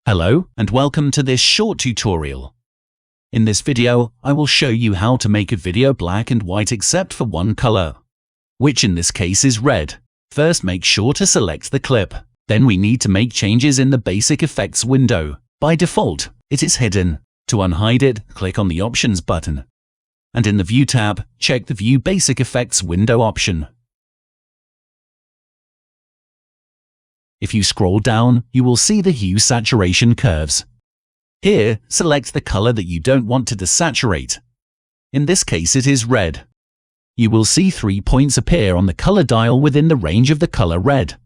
Hello and welcome to this short tutorial. In this video, I will show you how to make a video black and white except for one color, which in this case is red. First, make sure to select the clip. Then we need to make changes in the basic effects window. By default, it is hidden. To unhide it, click on the Options button. And in the View tab, check the View Basic Effects window option. If you scroll down, you will see the hue saturation curves. Here, select the color that you don't want to desaturate. In this case, it is red. You will see 3 points appear on the color dial within the range of the color red.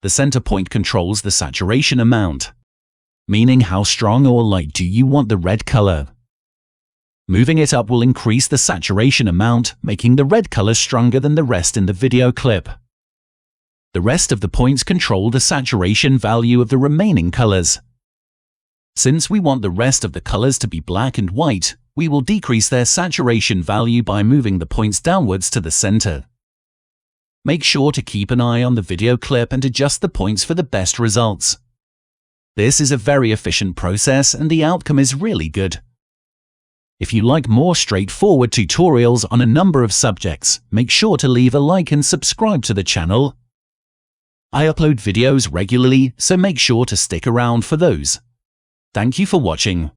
The center point controls the saturation amount, meaning how strong or light do you want the red color. Moving it up will increase the saturation amount, making the red color stronger than the rest in the video clip. The rest of the points control the saturation value of the remaining colors. Since we want the rest of the colors to be black and white, we will decrease their saturation value by moving the points downwards to the center. Make sure to keep an eye on the video clip and adjust the points for the best results. This is a very efficient process and the outcome is really good. If you like more straightforward tutorials on a number of subjects, make sure to leave a like and subscribe to the channel. I upload videos regularly, so make sure to stick around for those. Thank you for watching.